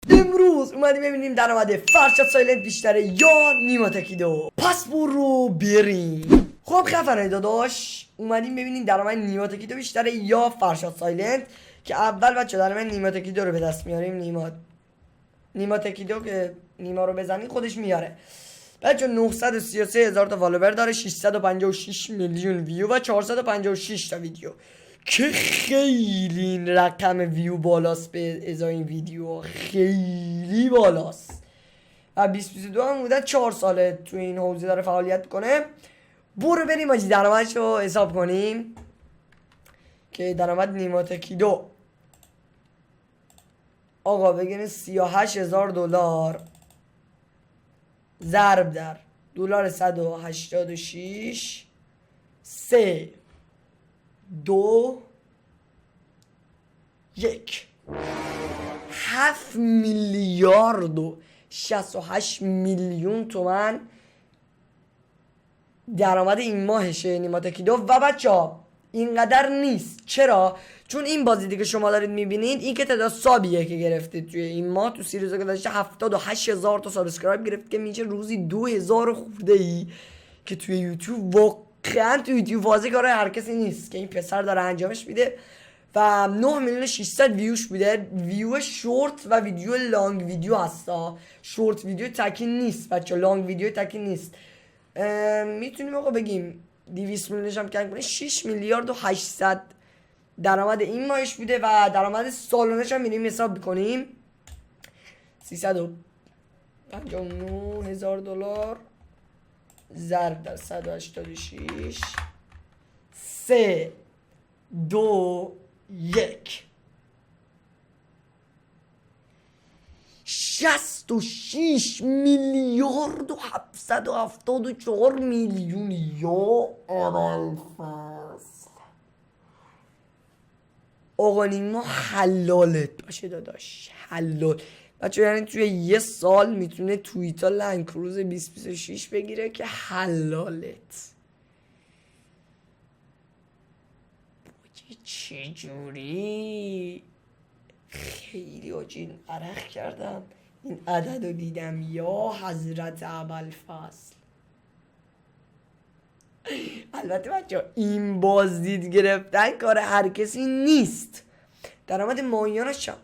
امروز اومدیم ببینیم درآمد فرشاد سایلنت بیشتره یا نیما تکیدو. پس برو بریم. خب خفنه داداش، اومدیم ببینیم درآمد نیما تکیدو بیشتره یا فرشاد سایلنت، که اول بچه درآمد نیما تکیدو رو به دست میاریم. نیما تکیدو که نیما رو بزنی خودش میاره. بچه 933,000 تا فالوور داره، 656 میلیون ویو و 456 تا ویدیو، که خیلی این رقم ویو بالاست به ازای این ویدیو، خیلی بالاست. و 2022 هم بوده 4 ساله تو این حوزه داره فعالیت کنه. برو بریم آجی درآمدش رو حساب کنیم که درآمد نیما تکیدو آقا بگیرین 38,000 دلار ضرب در دلار 186 3 2 1 7 میلیارد و 68 میلیون تومن درآمد این ماهشه نیما تکیدو. و بچه‌ها اینقدر نیست. چرا؟ چون این بازی دیگه شما دارید میبینید این که تعداد سابیه که گرفتید توی این ماه، تو 30 روز گذشته 78,000 تا سابسکرایب گرفت، که میشه روزی 2,000 خورده ای، که توی یوتیوب واقعا تو یوتیوب واضح کاره هر کسی نیست که این پسر داره انجامش میده. و 9 میلیون 600 ویوش بوده. ویو شورت و ویدیو لانگ ویدیو هستا، شورت ویدیو تکی نیست بچه، لانگ ویدیو تکی نیست. میتونیم آقا بگیم 200 میلیونش هم کم کنه 6 میلیارد و 800 درآمد این ماهش بوده. و درآمد سالانش هم میریم حساب بکنیم 359,000 دلار ضرب در 186 3 2 1 66 میلیارد و 774 میلیون یا ابوالفضل. آقا نیما حلالت باشه داداش، حلال بچه. یعنی توی یه سال میتونه توییتا لنگ کروز 2026 بگیره که حلالت. چجوری؟ خیلی آجین عرق کردم این عدد رو دیدم یا حضرت ابوالفضل. البته بچه این بازدید گرفتن کار هر کسی نیست. درآمد ماهیانش چند؟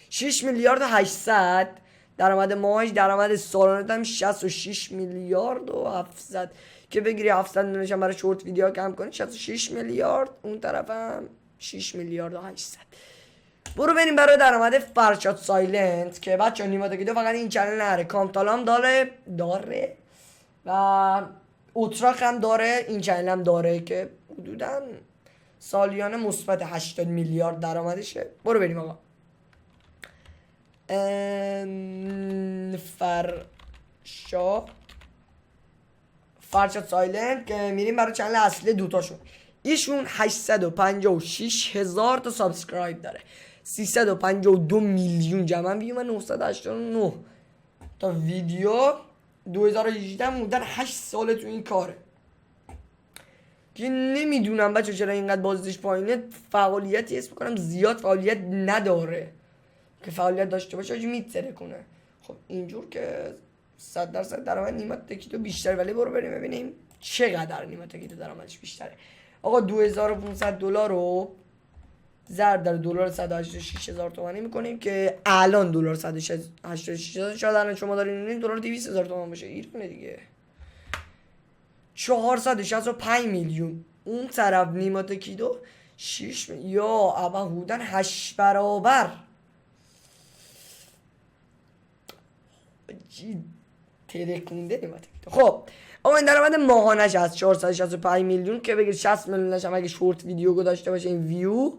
6 میلیارد و 800 درآمد ماهش. درآمد سالانه هم 66 میلیارد و 700، که بگیری 700 میلیونش هم برای شورت ویدیو کم کنی 66 میلیارد، اون طرف هم 6 میلیارد و 800. برو بریم برای درآمد فرشاد سایلنت، که بچه نیما تکیدو فقط این چنل نره، کامتال هم داره و اوتراک هم داره، این چنل هم داره، که حدودا سالیانه مثبت 80 میلیارد درآمدشه. برو بریم آقا. فرشاد سایلنت که میریم برای چنل اصلی دوتاشون. ایشون 856,000 تا سابسکرایب داره، 352 میلیون جمعا ویو و 989 تا ویدیو. 2018 مدت 8 ساله تو این کاره، که نمیدونم بچه چرا اینقدر بازدیش پایینه. فعالیتی اسم کنم زیاد فعالیت نداره، که فعالیت داشته باشه آجی میتره کنه. خب اینجور که 100% درآمد نیما تکیدو بیشتره. ولی برو بریم ببینیم چقدر نیما تکیدو درآمدش بیشتره. آقا 2500 دلار رو ضرب در دلار 186,000 تومانی میکنیم، که الان دلار 186,000 شاید الان شما دارین میبینید دلار 200,000 تومان باشه ایرانه دیگه. 465 میلیون اون طرف نیما تکیدو 6 یا اما حدوداً 8 برابر. ترکونده نیما تکیدو. خب آقا این درآمد ماهانش از 465 میلیون، که بگیر 60 میلیونش هم اگه شورت ویدیو داشته باشه این ویو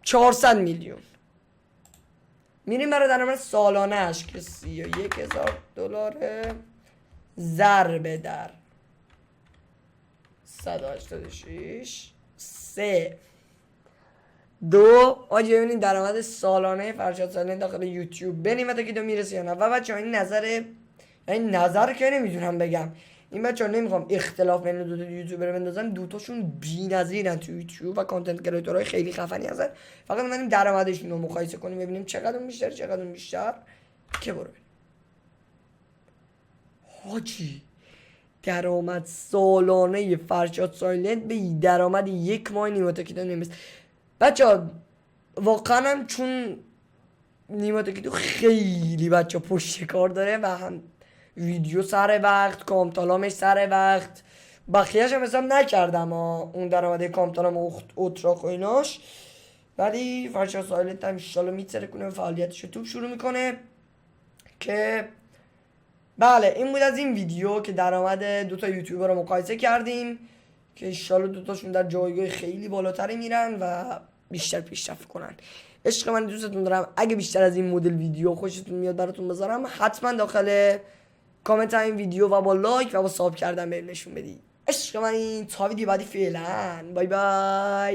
400 میلیون. میریم برای درآمد سالانه‌اش که 31,000 دلاره ضرب در 186 3 2 آجی ببینید درآمد سالانه فرشاد سایلنت داخل یوتیوب به نیما تکیدو میرسه یا نه. و بچه‌ها این نظر که نمیدونم بگم، این بچه‌ها نمیخوام اختلاف بین دو تا یوتیوبر بندازم، دوتاشون بی‌نظیرن تو یوتیوب و کانتنت کریتورهای خیلی خفنی هستن. فقط اومدیم درآمدشون رو مقایسه کنیم ببینیم چقدر بیشتر چقدر بیشتر که برو بریم. حاجی درآمد سالانه فرشاد سایلنت به درآمد 1 ماه نیما تاکیدو نمیرسه. بچه‌ها واقعا هم چون نیما تاکیدو خیلی بچه پشت کار داره و هم ویدیو سر وقت، کامتالامش سر وقت، بقیهش هم حساب نکردم اون درآمده کامتالام و اتراک و ایناش، ولی فرشاد سایلنت هم انشالله میتره کنه و فعالیتش رو شروع میکنه که بله. این بود از این ویدیو که درآمد دوتا یوتیوبر رو مقایسه کردیم که انشالله دوتاشون در جایگاه خیلی بالاتری میرن و بیشتر پیشرفت کنن. عشق من دوستتون دارم. اگه بیشتر از این مدل ویدیو خوشتون میاد براتون بذارم، حتما داخل کامنت این ویدیو و با لایک و با ساب کردن بهم نشون بدی. عشق من این تا ویدیو بعدی فعلا بای بای.